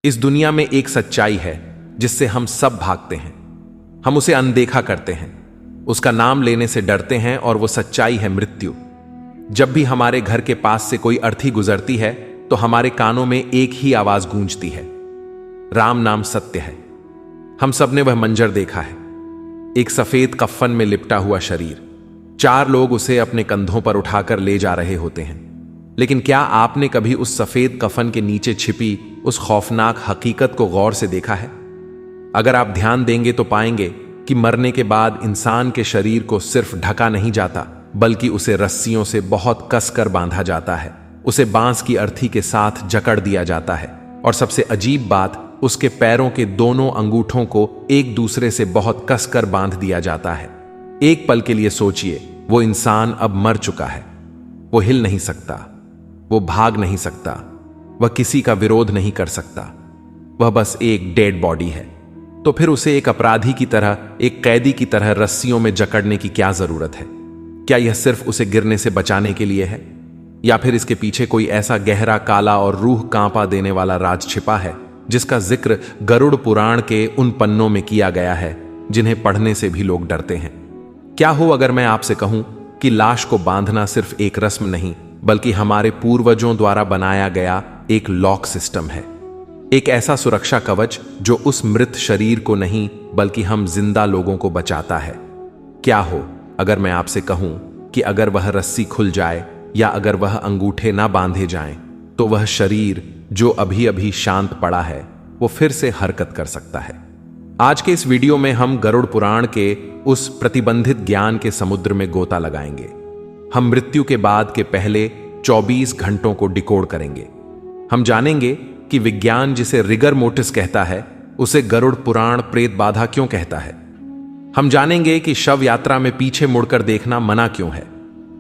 इस दुनिया में एक सच्चाई है जिससे हम सब भागते हैं। हम उसे अनदेखा करते हैं, उसका नाम लेने से डरते हैं, और वो सच्चाई है मृत्यु। जब भी हमारे घर के पास से कोई अर्थी गुजरती है तो हमारे कानों में एक ही आवाज गूंजती है, राम नाम सत्य है। हम सब ने वह मंजर देखा है, एक सफेद कफन में लिपटा हुआ शरीर। 4 लोग उसे अपने कंधों पर उठाकर ले जा रहे होते हैं। लेकिन क्या आपने कभी उस सफेद कफन के नीचे छिपी उस खौफनाक हकीकत को गौर से देखा है? अगर आप ध्यान देंगे तो पाएंगे कि मरने के बाद इंसान के शरीर को सिर्फ ढका नहीं जाता, बल्कि उसे रस्सियों से बहुत कसकर बांधा जाता है। उसे बांस की अर्थी के साथ जकड़ दिया जाता है, और सबसे अजीब बात, उसके पैरों के दोनों अंगूठों को एक दूसरे से बहुत कसकर बांध दिया जाता है। एक पल के लिए सोचिए, वो इंसान अब मर चुका है। वो हिल नहीं सकता, वो भाग नहीं सकता, वह किसी का विरोध नहीं कर सकता। वह बस एक डेड बॉडी है। तो फिर उसे एक अपराधी की तरह, एक कैदी की तरह रस्सियों में जकड़ने की क्या जरूरत है? क्या यह सिर्फ उसे गिरने से बचाने के लिए है, या फिर इसके पीछे कोई ऐसा गहरा, काला और रूह कांपा देने वाला राज छिपा है जिसका जिक्र गरुड़ पुराण के उन पन्नों में किया गया है जिन्हें पढ़ने से भी लोग डरते हैं? क्या हो अगर मैं आपसे कहूं कि लाश को बांधना सिर्फ एक रस्म नहीं, बल्कि हमारे पूर्वजों द्वारा बनाया गया एक लॉक सिस्टम है, एक ऐसा सुरक्षा कवच जो उस मृत शरीर को नहीं बल्कि हम जिंदा लोगों को बचाता है? क्या हो अगर मैं आपसे कहूं कि अगर वह रस्सी खुल जाए या अगर वह अंगूठे ना बांधे जाएं, तो वह शरीर जो अभी अभी शांत पड़ा है वो फिर से हरकत कर सकता है। आज के इस वीडियो में हम गरुड़ पुराण के उस प्रतिबंधित ज्ञान के समुद्र में गोता लगाएंगे। हम मृत्यु के बाद के पहले 24 घंटों को डिकोड करेंगे। हम जानेंगे कि विज्ञान जिसे रिगर मोर्टिस कहता है, उसे गरुड़ पुराण प्रेत बाधा क्यों कहता है। हम जानेंगे कि शव यात्रा में पीछे मुड़कर देखना मना क्यों है,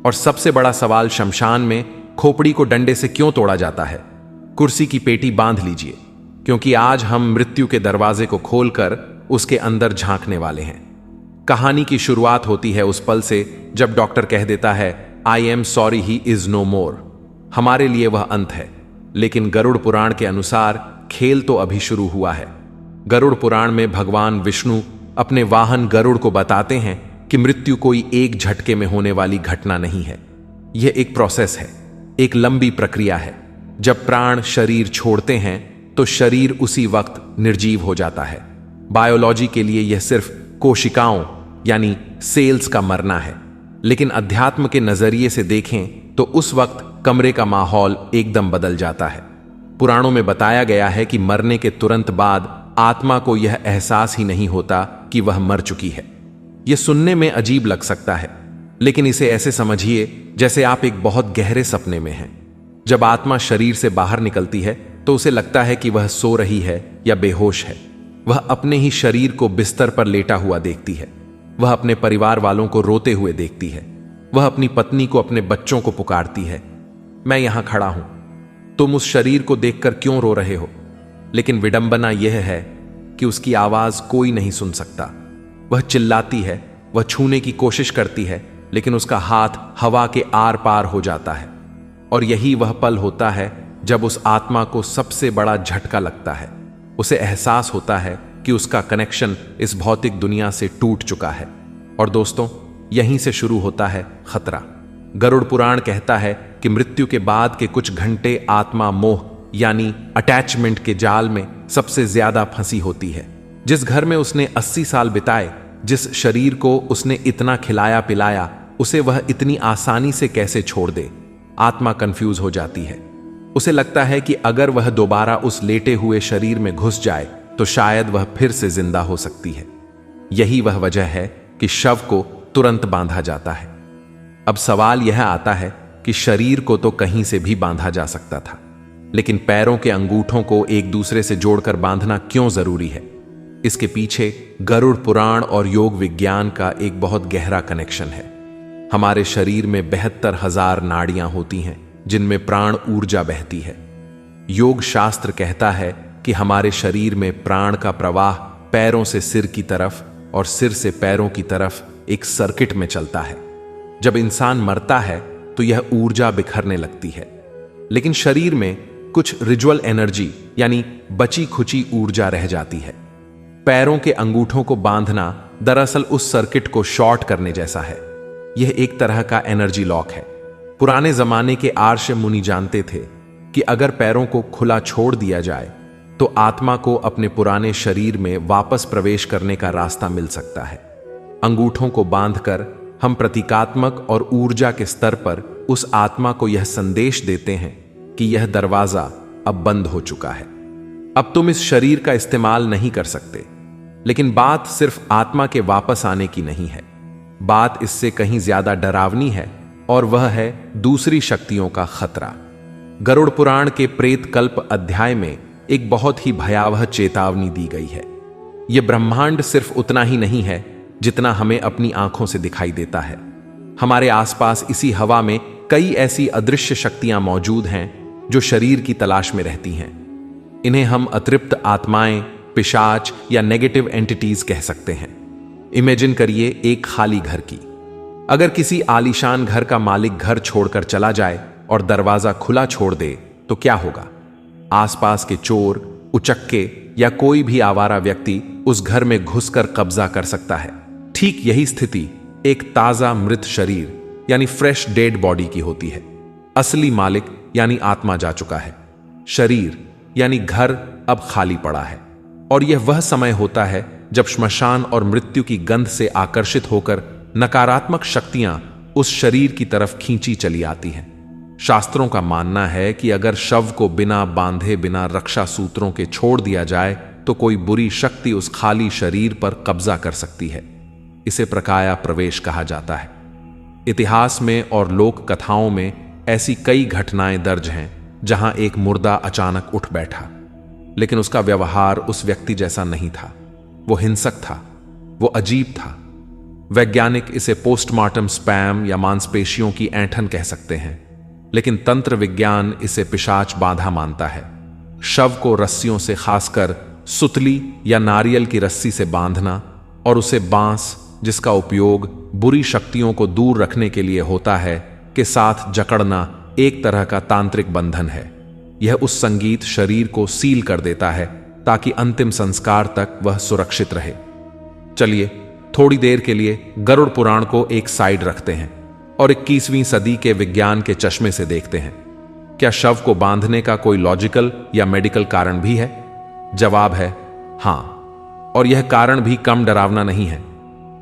और सबसे बड़ा सवाल, शमशान में खोपड़ी को डंडे से क्यों तोड़ा जाता है। कुर्सी की पेटी बांध लीजिए, क्योंकि आज हम मृत्यु के दरवाजे को खोलकर उसके अंदर झांकने वाले हैं। कहानी की शुरुआत होती है उस पल से जब डॉक्टर कह देता है, I am sorry, he is no more. हमारे लिए वह अंत है, लेकिन गरुड़ पुराण के अनुसार खेल तो अभी शुरू हुआ है। गरुड़ पुराण में भगवान विष्णु अपने वाहन गरुड़ को बताते हैं कि मृत्यु कोई एक झटके में होने वाली घटना नहीं है। यह एक प्रोसेस है, एक लंबी प्रक्रिया है। जब प्राण शरीर छोड़ते हैं तो शरीर उसी वक्त निर्जीव हो जाता है। बायोलॉजी के लिए यह सिर्फ कोशिकाओं यानी सेल्स का मरना है, लेकिन अध्यात्म के नजरिए से देखें तो उस वक्त कमरे का माहौल एकदम बदल जाता है। पुराणों में बताया गया है कि मरने के तुरंत बाद आत्मा को यह एहसास ही नहीं होता कि वह मर चुकी है। यह सुनने में अजीब लग सकता है, लेकिन इसे ऐसे समझिए जैसे आप एक बहुत गहरे सपने में हैं। जब आत्मा शरीर से बाहर निकलती है तो उसे लगता है कि वह सो रही है या बेहोश है। वह अपने ही शरीर को बिस्तर पर लेटा हुआ देखती है। वह अपने परिवार वालों को रोते हुए देखती है। वह अपनी पत्नी को, अपने बच्चों को पुकारती है, मैं यहां खड़ा हूं, तुम उस शरीर को देखकर क्यों रो रहे हो? लेकिन विडंबना यह है कि उसकी आवाज कोई नहीं सुन सकता। वह चिल्लाती है, वह छूने की कोशिश करती है, लेकिन उसका हाथ हवा के आर पार हो जाता है। और यही वह पल होता है जब उस आत्मा को सबसे बड़ा झटका लगता है। उसे एहसास होता है कि उसका कनेक्शन इस भौतिक दुनिया से टूट चुका है। और दोस्तों, यहीं से शुरू होता है खतरा। गरुड़ पुराण कहता है कि मृत्यु के बाद के कुछ घंटे आत्मा मोह यानी अटैचमेंट के जाल में सबसे ज्यादा फंसी होती है। जिस घर में उसने 80 साल बिताए, जिस शरीर को उसने इतना खिलाया पिलाया, उसे वह इतनी आसानी से कैसे छोड़ दे? आत्मा कंफ्यूज हो जाती है। उसे लगता है कि अगर वह दोबारा उस लेटे हुए शरीर में घुस जाए तो शायद वह फिर से जिंदा हो सकती है। यही वह वजह है कि शव को तुरंत बांधा जाता है। अब सवाल यह आता है कि शरीर को तो कहीं से भी बांधा जा सकता था, लेकिन पैरों के अंगूठों को एक दूसरे से जोड़कर बांधना क्यों जरूरी है? इसके पीछे गरुड़ पुराण और योग विज्ञान का एक बहुत गहरा कनेक्शन है। हमारे शरीर में 72,000 नाड़ियां होती हैं जिनमें प्राण ऊर्जा बहती है। योग शास्त्र कहता है कि हमारे शरीर में प्राण का प्रवाह पैरों से सिर की तरफ और सिर से पैरों की तरफ एक सर्किट में चलता है। जब इंसान मरता है तो यह ऊर्जा बिखरने लगती है, लेकिन शरीर में कुछ रिजुअल एनर्जी यानी बची खुची ऊर्जा रह जाती है। पैरों के अंगूठों को बांधना दरअसल उस सर्किट को शॉर्ट करने जैसा है। यह एक तरह का एनर्जी लॉक है। पुराने जमाने के आर्ष मुनि जानते थे कि अगर पैरों को खुला छोड़ दिया जाए तो आत्मा को अपने पुराने शरीर में वापस प्रवेश करने का रास्ता मिल सकता है। अंगूठों को बांधकर हम प्रतीकात्मक और ऊर्जा के स्तर पर उस आत्मा को यह संदेश देते हैं कि यह दरवाजा अब बंद हो चुका है, अब तुम इस शरीर का इस्तेमाल नहीं कर सकते। लेकिन बात सिर्फ आत्मा के वापस आने की नहीं है, बात इससे कहीं ज्यादा डरावनी है, और वह है दूसरी शक्तियों का खतरा। गरुड़ पुराण के प्रेत कल्प अध्याय में एक बहुत ही भयावह चेतावनी दी गई है। यह ब्रह्मांड सिर्फ उतना ही नहीं है जितना हमें अपनी आंखों से दिखाई देता है। हमारे आसपास इसी हवा में कई ऐसी अदृश्य शक्तियां मौजूद हैं जो शरीर की तलाश में रहती हैं। इन्हें हम अतृप्त आत्माएं, पिशाच या नेगेटिव एंटिटीज कह सकते हैं। इमेजिन करिए एक खाली घर की। अगर किसी आलीशान घर का मालिक घर छोड़कर चला जाए और दरवाजा खुला छोड़ दे तो क्या होगा? आसपास के चोर, उचक्के या कोई भी आवारा व्यक्ति उस घर में घुसकर कब्जा कर सकता है। ठीक यही स्थिति एक ताजा मृत शरीर यानी फ्रेश डेड बॉडी की होती है। असली मालिक यानी आत्मा जा चुका है, शरीर यानी घर अब खाली पड़ा है। और यह वह समय होता है जब श्मशान और मृत्यु की गंध से आकर्षित होकर नकारात्मक शक्तियां उस शरीर की तरफ खींची चली आती हैं। शास्त्रों का मानना है कि अगर शव को बिना बांधे, बिना रक्षा सूत्रों के छोड़ दिया जाए तो कोई बुरी शक्ति उस खाली शरीर पर कब्जा कर सकती है। इसे प्रकाया प्रवेश कहा जाता है। इतिहास में और लोक कथाओं में ऐसी कई घटनाएं दर्ज हैं जहां एक मुर्दा अचानक उठ बैठा, लेकिन उसका व्यवहार उस व्यक्ति जैसा नहीं था। वो हिंसक था, वो अजीब था। वैज्ञानिक इसे पोस्टमार्टम स्पैम या मांसपेशियों की ऐंठन कह सकते हैं, लेकिन तंत्र विज्ञान इसे पिशाच बाधा मानता है। शव को रस्सियों से, खासकर सुतली या नारियल की रस्सी से बांधना और उसे बांस, जिसका उपयोग बुरी शक्तियों को दूर रखने के लिए होता है, के साथ जकड़ना एक तरह का तांत्रिक बंधन है। यह उस संगीत शरीर को सील कर देता है ताकि अंतिम संस्कार तक वह सुरक्षित रहे। चलिए थोड़ी देर के लिए गरुड़ पुराण को एक साइड रखते हैं और 21वीं सदी के विज्ञान के चश्मे से देखते हैं। क्या शव को बांधने का कोई लॉजिकल या मेडिकल कारण भी है? जवाब है हां, और यह कारण भी कम डरावना नहीं है।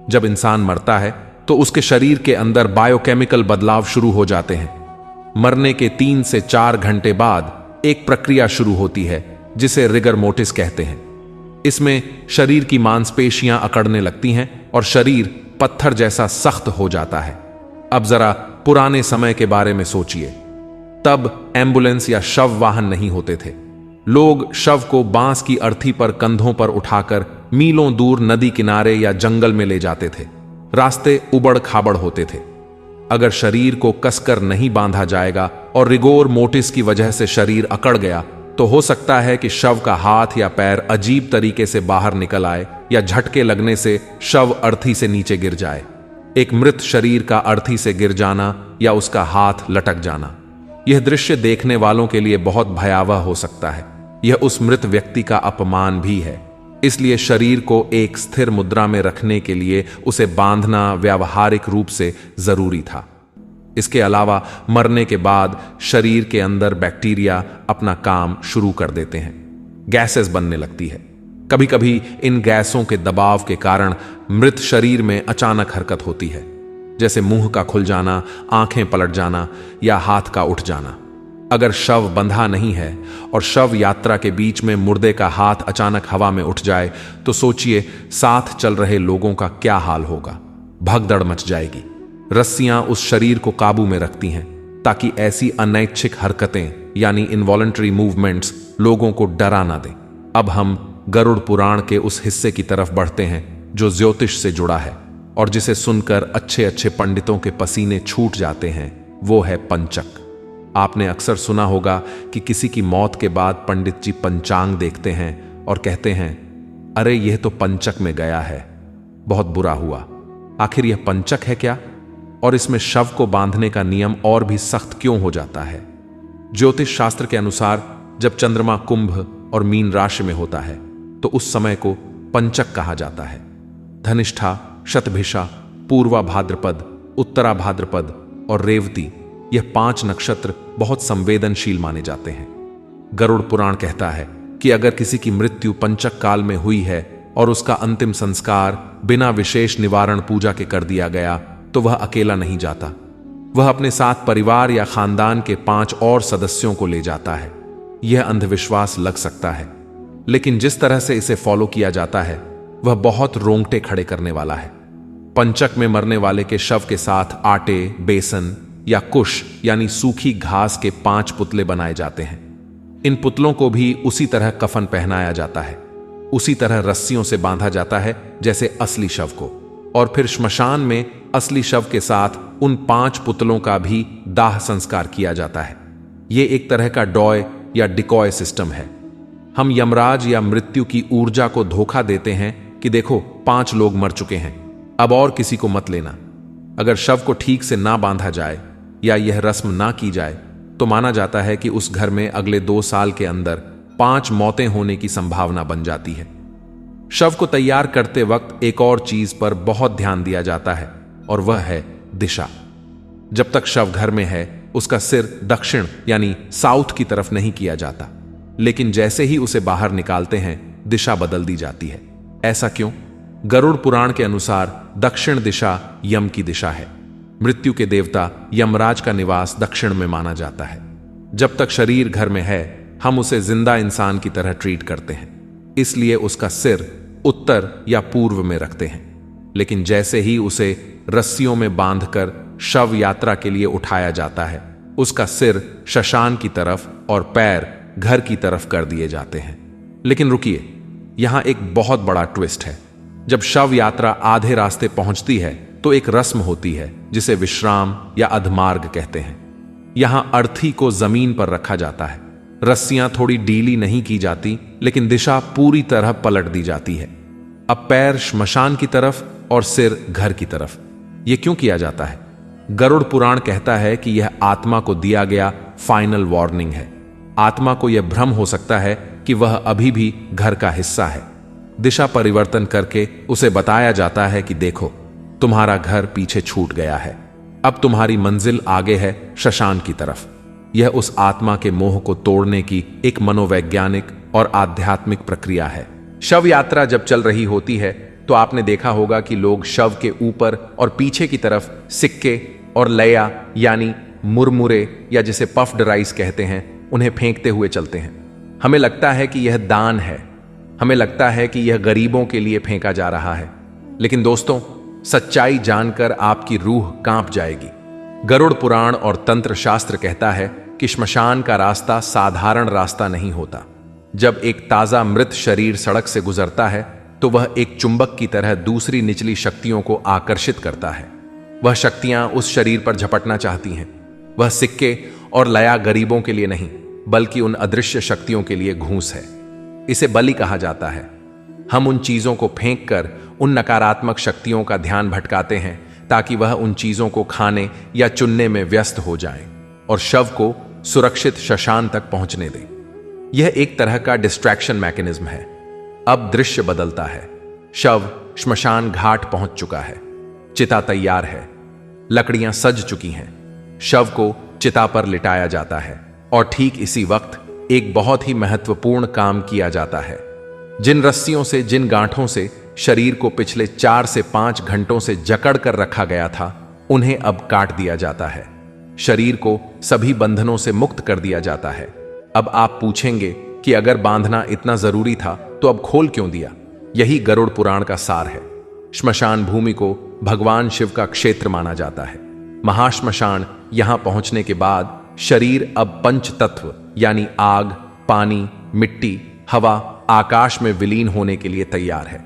जब इंसान मरता है तो उसके शरीर के अंदर बायोकेमिकल बदलाव शुरू हो जाते हैं। मरने के 3 से 4 घंटे बाद एक प्रक्रिया शुरू होती है जिसे रिगर मोर्टिस कहते हैं। इसमें शरीर की मांसपेशियां अकड़ने लगती हैं और शरीर पत्थर जैसा सख्त हो जाता है। अब जरा पुराने समय के बारे में सोचिए। तब एम्बुलेंस या शव वाहन नहीं होते थे। लोग शव को बांस की अर्थी पर कंधों पर उठाकर मीलों दूर नदी किनारे या जंगल में ले जाते थे। रास्ते उबड़ खाबड़ होते थे। अगर शरीर को कसकर नहीं बांधा जाएगा और रिगोर मोर्टिस की वजह से शरीर अकड़ गया तो हो सकता है कि शव का हाथ या पैर अजीब तरीके से बाहर निकल आए या झटके लगने से शव अर्थी से नीचे गिर जाए। एक मृत शरीर का अर्थी से गिर जाना या उसका हाथ लटक जाना, यह दृश्य देखने वालों के लिए बहुत भयावह हो सकता है। यह उस मृत व्यक्ति का अपमान भी है। इसलिए शरीर को एक स्थिर मुद्रा में रखने के लिए उसे बांधना व्यावहारिक रूप से जरूरी था। इसके अलावा मरने के बाद शरीर के अंदर बैक्टीरिया अपना काम शुरू कर देते हैं। गैसेस बनने लगती है। कभी कभी इन गैसों के दबाव के कारण मृत शरीर में अचानक हरकत होती है, जैसे मुंह का खुल जाना, आंखें पलट जाना या हाथ का उठ जाना। अगर शव बंधा नहीं है और शव यात्रा के बीच में मुर्दे का हाथ अचानक हवा में उठ जाए तो सोचिए साथ चल रहे लोगों का क्या हाल होगा। भगदड़ मच जाएगी। रस्सियां उस शरीर को काबू में रखती हैं ताकि ऐसी अनैच्छिक हरकतें यानी इनवॉलंटरी मूवमेंट्स लोगों को डरा ना दें। अब हम गरुड़ पुराण के उस हिस्से की तरफ बढ़ते हैं जो ज्योतिष से जुड़ा है और जिसे सुनकर अच्छे अच्छे पंडितों के पसीने छूट जाते हैं। वो है पंचक। आपने अक्सर सुना होगा कि किसी की मौत के बाद पंडित जी पंचांग देखते हैं और कहते हैं, अरे यह तो पंचक में गया है, बहुत बुरा हुआ। आखिर यह पंचक है क्या? और इसमें शव को बांधने का नियम और भी सख्त क्यों हो जाता है? ज्योतिष शास्त्र के अनुसार जब चंद्रमा कुंभ और मीन राशि में होता है तो उस समय को पंचक कहा जाता है। धनिष्ठा, शतभिषा, पूर्वा भाद्रपद, उत्तरा भाद्रपद और रेवती, यह 5 नक्षत्र बहुत संवेदनशील माने जाते हैं। गरुड़ पुराण कहता है कि अगर किसी की मृत्यु पंचक काल में हुई है और उसका अंतिम संस्कार बिना विशेष निवारण पूजा के कर दिया गया तो वह अकेला नहीं जाता, वह अपने साथ परिवार या खानदान के 5 और सदस्यों को ले जाता है। यह अंधविश्वास लग सकता है, लेकिन जिस तरह से इसे फॉलो किया जाता है वह बहुत रोंगटे खड़े करने वाला है। पंचक में मरने वाले के शव के साथ आटे, बेसन या कुश यानी सूखी घास के 5 पुतले बनाए जाते हैं। इन पुतलों को भी उसी तरह कफन पहनाया जाता है, उसी तरह रस्सियों से बांधा जाता है जैसे असली शव को, और फिर श्मशान में असली शव के साथ उन 5 पुतलों का भी दाह संस्कार किया जाता है। यह एक तरह का डॉय या डिकॉय सिस्टम है। हम यमराज या मृत्यु की ऊर्जा को धोखा देते हैं कि देखो 5 लोग मर चुके हैं, अब और किसी को मत लेना। अगर शव को ठीक से ना बांधा जाए या यह रस्म ना की जाए तो माना जाता है कि उस घर में अगले 2 साल के अंदर 5 मौतें होने की संभावना बन जाती है। शव को तैयार करते वक्त एक और चीज पर बहुत ध्यान दिया जाता है और वह है दिशा। जब तक शव घर में है उसका सिर दक्षिण यानी साउथ की तरफ नहीं किया जाता, लेकिन जैसे ही उसे बाहर निकालते हैं दिशा बदल दी जाती है। ऐसा क्यों? गरुड़ पुराण के अनुसार दक्षिण दिशा यम की दिशा है। मृत्यु के देवता यमराज का निवास दक्षिण में माना जाता है। जब तक शरीर घर में है हम उसे जिंदा इंसान की तरह ट्रीट करते हैं, इसलिए उसका सिर उत्तर या पूर्व में रखते हैं। लेकिन जैसे ही उसे रस्सियों में बांधकर शव यात्रा के लिए उठाया जाता है उसका सिर शशान की तरफ और पैर घर की तरफ कर दिए जाते हैं। लेकिन रुकिए, यहां एक बहुत बड़ा ट्विस्ट है। जब शव यात्रा आधे रास्ते पहुंचती है तो एक रस्म होती है जिसे विश्राम या अधमार्ग कहते हैं। यहां अर्थी को जमीन पर रखा जाता है, रस्सियां थोड़ी ढीली नहीं की जाती, लेकिन दिशा पूरी तरह पलट दी जाती है। अब पैर श्मशान की तरफ और सिर घर की तरफ। यह क्यों किया जाता है? गरुड़ पुराण कहता है कि यह आत्मा को दिया गया फाइनल वार्निंग है। आत्मा को यह भ्रम हो सकता है कि वह अभी भी घर का हिस्सा है। दिशा परिवर्तन करके उसे बताया जाता है कि देखो, तुम्हारा घर पीछे छूट गया है, अब तुम्हारी मंजिल आगे है शशान की तरफ। यह उस आत्मा के मोह को तोड़ने की एक मनोवैज्ञानिक और आध्यात्मिक प्रक्रिया है। शव यात्रा जब चल रही होती है तो आपने देखा होगा कि लोग शव के ऊपर और पीछे की तरफ सिक्के और लया यानी मुरमुरे या जिसे पफ्ड राइस कहते हैं उन्हें फेंकते हुए चलते हैं। हमें लगता है कि यह दान है, हमें लगता है कि यह गरीबों के लिए फेंका जा रहा है, लेकिन दोस्तों सच्चाई जानकर आपकी रूह कांप जाएगी। गरुड़ पुराण और तंत्र शास्त्र कहता है कि श्मशान का रास्ता साधारण रास्ता नहीं होता। जब एक ताजा मृत शरीर सड़क से गुजरता है तो वह एक चुंबक की तरह दूसरी निचली शक्तियों को आकर्षित करता है। वह शक्तियां उस शरीर पर झपटना चाहती हैं। वह सिक्के और लया गरीबों के लिए नहीं बल्कि उन अदृश्य शक्तियों के लिए घूस है। इसे बलि कहा जाता है। हम उन चीजों को फेंक कर उन नकारात्मक शक्तियों का ध्यान भटकाते हैं ताकि वह उन चीजों को खाने या चुनने में व्यस्त हो जाएं और शव को सुरक्षित शशान तक पहुंचने दें। यह एक तरह का डिस्ट्रैक्शन मैकेनिज्म है। अब दृश्य बदलता है। शव श्मशान घाट पहुंच चुका है, चिता तैयार है, लकड़ियां सज चुकी हैं। शव को चिता पर लिटाया जाता है और ठीक इसी वक्त एक बहुत ही महत्वपूर्ण काम किया जाता है। जिन रस्सियों से, जिन गांठों से शरीर को पिछले 4 से 5 घंटों से जकड़ कर रखा गया था, उन्हें अब काट दिया जाता है। शरीर को सभी बंधनों से मुक्त कर दिया जाता है। अब आप पूछेंगे कि अगर बांधना इतना जरूरी था तो अब खोल क्यों दिया? यही गरुड़ पुराण का सार है। श्मशान भूमि को भगवान शिव का क्षेत्र माना जाता है। महाश्मशान यहां पहुंचने के बाद शरीर अब पंच तत्व यानी आग, पानी, मिट्टी, हवा, आकाश में विलीन होने के लिए तैयार है।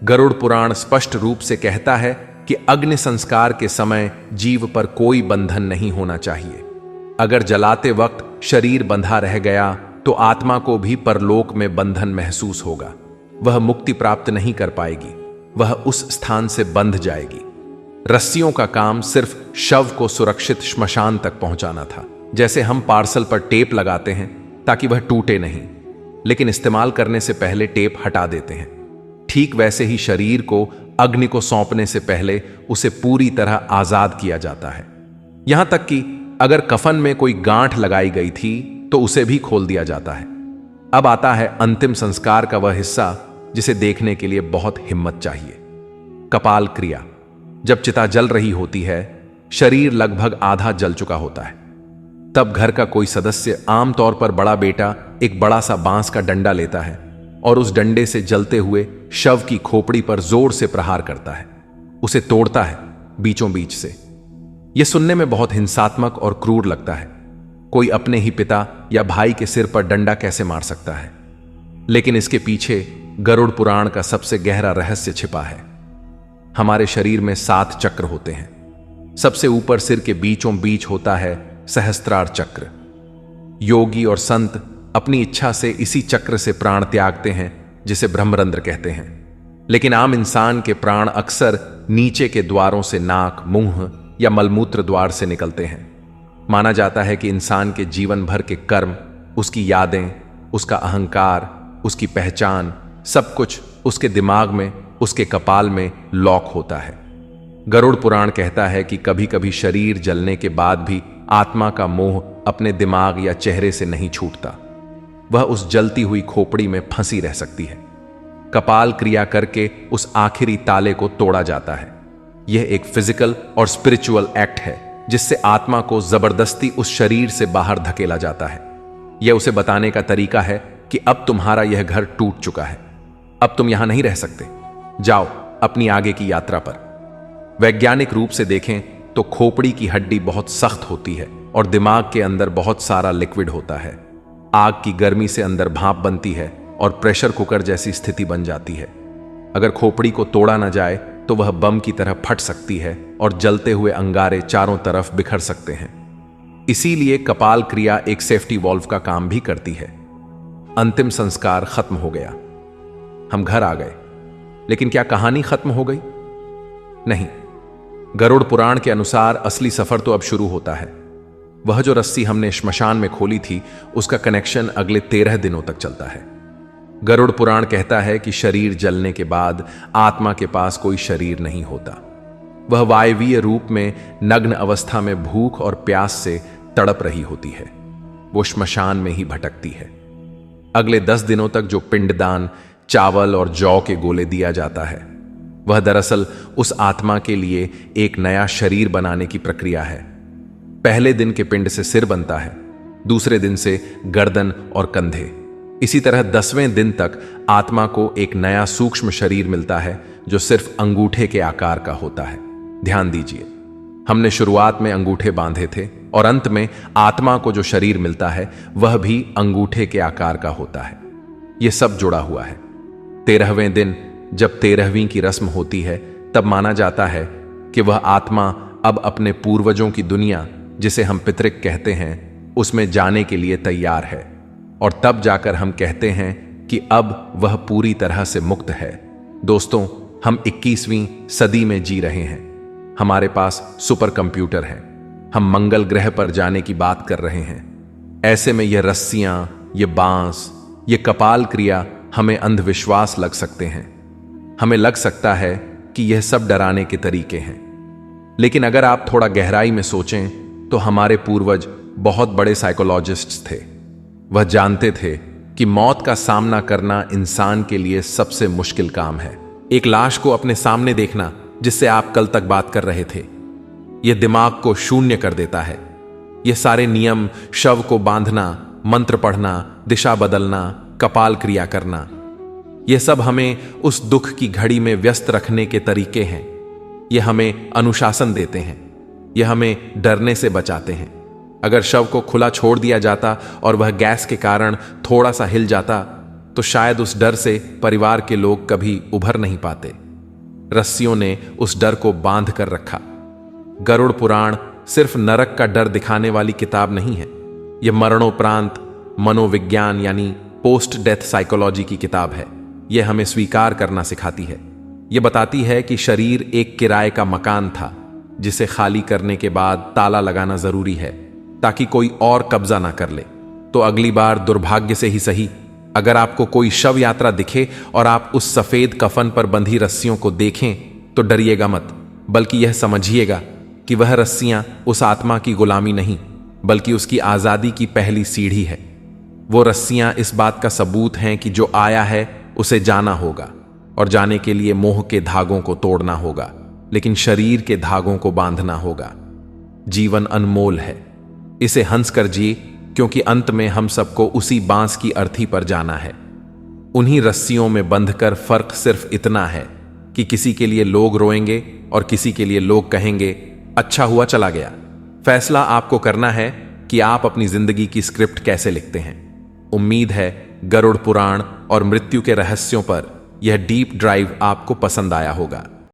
गरुड़ पुराण स्पष्ट रूप से कहता है कि अग्नि संस्कार के समय जीव पर कोई बंधन नहीं होना चाहिए। अगर जलाते वक्त शरीर बंधा रह गया तो आत्मा को भी परलोक में बंधन महसूस होगा। वह मुक्ति प्राप्त नहीं कर पाएगी, वह उस स्थान से बंध जाएगी। रस्सियों का काम सिर्फ शव को सुरक्षित श्मशान तक पहुंचाना था। जैसे हम पार्सल पर टेप लगाते हैं ताकि वह टूटे नहीं, लेकिन इस्तेमाल करने से पहले टेप हटा देते हैं। ठीक वैसे ही शरीर को अग्नि को सौंपने से पहले उसे पूरी तरह आजाद किया जाता है। यहां तक कि अगर कफन में कोई गांठ लगाई गई थी तो उसे भी खोल दिया जाता है। अब आता है अंतिम संस्कार का वह हिस्सा जिसे देखने के लिए बहुत हिम्मत चाहिए, कपाल क्रिया। जब चिता जल रही होती है, शरीर लगभग आधा जल चुका होता है, तब घर का कोई सदस्य, आमतौर पर बड़ा बेटा, एक बड़ा सा बांस का डंडा लेता है और उस डंडे से जलते हुए शव की खोपड़ी पर जोर से प्रहार करता है, उसे तोड़ता है बीचों बीच से। यह सुनने में बहुत हिंसात्मक और क्रूर लगता है। कोई अपने ही पिता या भाई के सिर पर डंडा कैसे मार सकता है? लेकिन इसके पीछे गरुड़ पुराण का सबसे गहरा रहस्य छिपा है। हमारे शरीर में 7 चक्र होते हैं। सबसे ऊपर सिर के बीचों बीच होता है सहस्त्रार चक्र। योगी और संत अपनी इच्छा से इसी चक्र से प्राण त्यागते हैं, जिसे ब्रह्मरंध्र कहते हैं। लेकिन आम इंसान के प्राण अक्सर नीचे के द्वारों से, नाक, मुंह या मलमूत्र द्वार से निकलते हैं। माना जाता है कि इंसान के जीवन भर के कर्म, उसकी यादें, उसका अहंकार, उसकी पहचान, सब कुछ उसके दिमाग में, उसके कपाल में लॉक होता है। गरुड़ पुराण कहता है कि कभी कभी शरीर जलने के बाद भी आत्मा का मोह अपने दिमाग या चेहरे से नहीं छूटता। वह उस जलती हुई खोपड़ी में फंसी रह सकती है। कपाल क्रिया करके उस आखिरी ताले को तोड़ा जाता है। यह एक फिजिकल और स्पिरिचुअल एक्ट है जिससे आत्मा को जबरदस्ती उस शरीर से बाहर धकेला जाता है। यह उसे बताने का तरीका है कि अब तुम्हारा यह घर टूट चुका है, अब तुम यहां नहीं रह सकते, जाओ अपनी आगे की यात्रा पर। वैज्ञानिक रूप से देखें तो खोपड़ी की हड्डी बहुत सख्त होती है और दिमाग के अंदर बहुत सारा लिक्विड होता है। आग की गर्मी से अंदर भाप बनती है और प्रेशर कुकर जैसी स्थिति बन जाती है। अगर खोपड़ी को तोड़ा ना जाए तो वह बम की तरह फट सकती है और जलते हुए अंगारे चारों तरफ बिखर सकते हैं। इसीलिए कपाल क्रिया एक सेफ्टी वॉल्व का काम भी करती है। अंतिम संस्कार खत्म हो गया, हम घर आ गए, लेकिन क्या कहानी खत्म हो गई? नहीं। गरुड़ पुराण के अनुसार असली सफर तो अब शुरू होता है। वह जो रस्सी हमने श्मशान में खोली थी, उसका कनेक्शन अगले 13 दिनों तक चलता है। गरुड़ पुराण कहता है कि शरीर जलने के बाद आत्मा के पास कोई शरीर नहीं होता। वह वायवीय रूप में नग्न अवस्था में भूख और प्यास से तड़प रही होती है। वो श्मशान में ही भटकती है। अगले 10 दिनों तक जो पिंडदान, चावल और जौ के गोले दिया जाता है, वह दरअसल उस आत्मा के लिए एक नया शरीर बनाने की प्रक्रिया है। पहले दिन के पिंड से सिर बनता है, दूसरे दिन से गर्दन और कंधे। इसी तरह 10वें दिन तक आत्मा को एक नया सूक्ष्म शरीर मिलता है जो सिर्फ अंगूठे के आकार का होता है। ध्यान दीजिए, हमने शुरुआत में अंगूठे बांधे थे और अंत में आत्मा को जो शरीर मिलता है वह भी अंगूठे के आकार का होता है। यह सब जुड़ा हुआ है। 13वें दिन जब 13वीं की रस्म होती है, तब माना जाता है कि वह आत्मा अब अपने पूर्वजों की दुनिया, जिसे हम पितृक कहते हैं, उसमें जाने के लिए तैयार है। और तब जाकर हम कहते हैं कि अब वह पूरी तरह से मुक्त है। दोस्तों, हम 21वीं सदी में जी रहे हैं। हमारे पास सुपर कंप्यूटर है, हम मंगल ग्रह पर जाने की बात कर रहे हैं। ऐसे में ये रस्सियां, ये बांस, ये कपाल क्रिया हमें अंधविश्वास लग सकते हैं। हमें लग सकता है कि यह सब डराने के तरीके हैं, लेकिन अगर आप थोड़ा गहराई में सोचें तो हमारे पूर्वज बहुत बड़े साइकोलॉजिस्ट्स थे। वह जानते थे कि मौत का सामना करना इंसान के लिए सबसे मुश्किल काम है। एक लाश को अपने सामने देखना, जिससे आप कल तक बात कर रहे थे, यह दिमाग को शून्य कर देता है। यह सारे नियम, शव को बांधना, मंत्र पढ़ना, दिशा बदलना, कपाल क्रिया करना, यह सब हमें उस दुख की घड़ी में व्यस्त रखने के तरीके हैं। यह हमें अनुशासन देते हैं, यह हमें डरने से बचाते हैं। अगर शव को खुला छोड़ दिया जाता और वह गैस के कारण थोड़ा सा हिल जाता तो शायद उस डर से परिवार के लोग कभी उभर नहीं पाते। रस्सियों ने उस डर को बांध कर रखा। गरुड़ पुराण सिर्फ नरक का डर दिखाने वाली किताब नहीं है, यह मरणोपरांत मनोविज्ञान यानी पोस्ट डेथ साइकोलॉजी की किताब है। यह हमें स्वीकार करना सिखाती है। यह बताती है कि शरीर एक किराए का मकान था, जिसे खाली करने के बाद ताला लगाना जरूरी है ताकि कोई और कब्जा ना कर ले। तो अगली बार दुर्भाग्य से ही सही, अगर आपको कोई शव यात्रा दिखे और आप उस सफेद कफन पर बंधी रस्सियों को देखें तो डरिएगा मत, बल्कि यह समझिएगा कि वह रस्सियां उस आत्मा की गुलामी नहीं, बल्कि उसकी आजादी की पहली सीढ़ी है। वो रस्सियां इस बात का सबूत हैं कि जो आया है उसे जाना होगा, और जाने के लिए मोह के धागों को तोड़ना होगा, लेकिन शरीर के धागों को बांधना होगा। जीवन अनमोल है, इसे हंस कर जिए, क्योंकि अंत में हम सबको उसी बांस की अर्थी पर जाना है। उन्हीं रस्सियों में बंधकर फर्क सिर्फ इतना है कि किसी के लिए लोग रोएंगे और किसी के लिए लोग कहेंगे अच्छा हुआ चला गया। फैसला आपको करना है कि आप अपनी जिंदगी की स्क्रिप्ट कैसे लिखते हैं। उम्मीद है गरुड़ पुराण और मृत्यु के रहस्यों पर यह डीप ड्राइव आपको पसंद आया होगा।